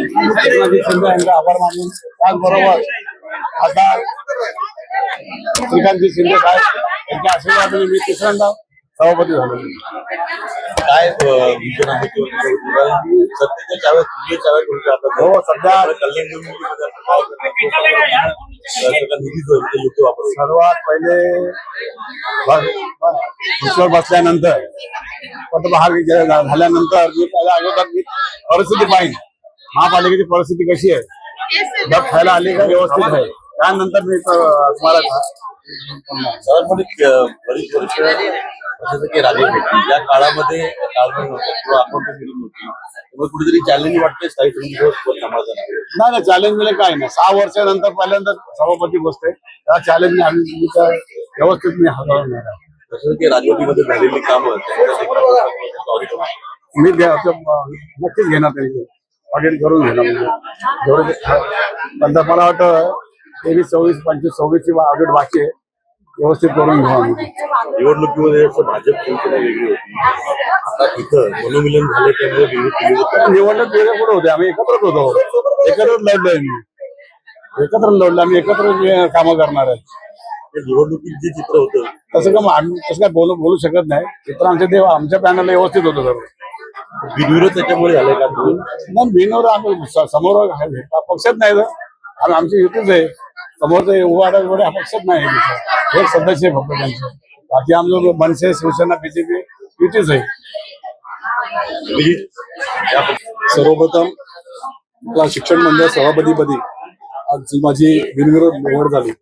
एकनाथ शिंदे यांचा आभार मानून त्याचबरोबर आता श्रीकांत शिंदे साहेब यांच्या आशीर्वादाने मी तिसऱ्यांदा सभापती झालो. काय विजन आहे सत्तेच्या चाव्यात तुझी चाव्यात होऊन जातात. हो, सध्या कल्याण निधी जो आहे योग्य वापर. सर्वात पहिले खुर्चीवर बसल्यानंतर पदभार झाल्यानंतर मी त्याच्या अगोदर मी परिस्थिती पाहिजे, महापालिकेची परिस्थिती कशी आहे, जग खायला आली का व्यवस्थित आहे, त्यानंतर मी तुम्हाला बरीच वर्ष जसं की राजकीय या काळामध्ये ताळमेळ नव्हतं किंवा अकाउंटेबिलिटी नव्हती, त्यामुळे कुठेतरी चॅलेंज वाटते स्थायी समितीवर समाधान आहे. नाही चॅलेंज म्हणजे काय नाही. 6 वर्षानंतर पहिल्यांदा सभापती बसते, त्या चॅलेंज आम्ही व्यवस्थित मी हाताळून घेणार. जसं की राजवटीमध्ये झालेली कामं मी नक्कीच घेणार, त्यांची ऑडिट करून घेणार. म्हणजे जेवढे नंतर मला वाटतं 23, 24, 25, 26ची ऑडिट बाकी आहे, व्यवस्थित करून घेऊ आम्ही. निवडणुकीमध्ये भाजप शिवसेना वेगळी होती, आता इथं मनोमिलन झालं त्यामुळे निवडणूक वेगळं कुठं होते, आम्ही एकत्रच होतो, एकत्रच लढलोय. मी एकत्र लढलो, आम्ही एकत्र कामं करणार आहे. निवडणुकीत जे चित्र होतं तसं का आम्ही तसं काय बोलू शकत नाही. चित्र आमच्या देव आमच्या पॅनलला व्यवस्थित होतं सर्व. बिनविरोध त्याच्यामुळे झालंय का? नाही, बिनवर आम्ही समोर पक्षात नाही तर आमची युतीच आहे. समोरचं उभाटा वगैरे हा पक्षात नाही, एक सदस्य आहे फक्त त्यांचं. बाकी आमचं मनसे, शिवसेना, बीजेपी युतीच आहे. सर्वप्रथम मला शिक्षण मंडळ सभापतीपदी आज माझी बिनविरोध निवड झाली,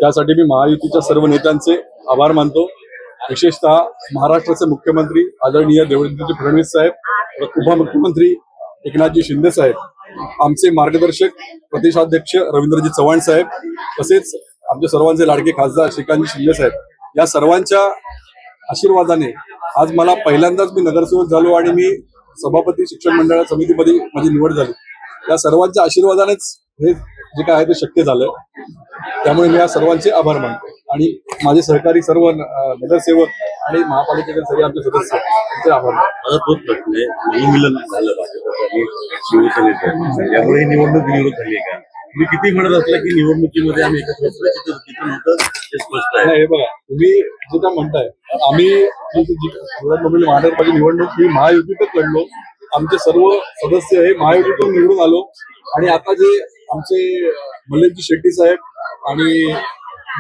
त्यासाठी मी महायुतीच्या सर्व नेत्यांचे आभार मानतो. विशेषतः महाराष्ट्राचे मुख्यमंत्री आदरणीय देवेंद्रजी फडणवीस साहेब, उपमुख्यमंत्री एकनाथजी शिंदे साहेब, आमचे मार्गदर्शक प्रदेशाध्यक्ष रवींद्रजी चव्हाण साहेब, तसेच आमचे सर्वांचे लाडके खासदार श्रीकांतजी शिंदे साहेब, या सर्वांच्या आशीर्वादाने आज मला पहिल्यांदाच मी नगरसेवक झालो आणि मी सभापती शिक्षण मंडळ समितीमध्ये माझी निवड झाली. या सर्वांच्या आशीर्वादानेच हे जे काय आहे ते शक्य झालं. त्यामुळे मी या सर्वांचे आभार मानतो आणि माझे सहकारी सर्व नगरसेवक आणि महापालिकेतील सगळे आमचे सदस्य त्यांचे आभार मानतो. माझा तोच प्रश्न आहे, मनोमिलन झालं भाजप आणि शिवसेनेचं, यामुळे निवडणूक विरोध झाली आहे का? तुम्ही किती म्हणत असला की निवडणुकीमध्ये आम्ही एकत्र असल्याचं तिथं नव्हतं, हे स्पष्ट आहे. हे बघा, तुम्ही जे काय म्हणताय, आम्ही महानगरपालिका निवडणूक ही महायुतीतच लढलो. आमचे सर्व सदस्य हे महायुतीतून निवडून आलो आणि आता जे आमचे मल्लेशजी शेट्टी साहेब आणि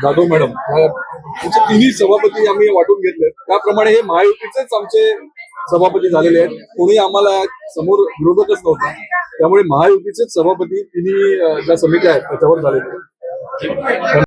जाधव मॅडम यांचे तिन्ही सभापती आम्ही वाटून घेतले. त्याप्रमाणे हे महायुतीचेच आमचे सभापती झालेले आहेत. कोणी आम्हाला समोर विरोधकच नव्हता. त्यामुळे महायुतीचेच सभापती तिन्ही ज्या समित्या आहेत त्याच्यावर झालेले आहेत.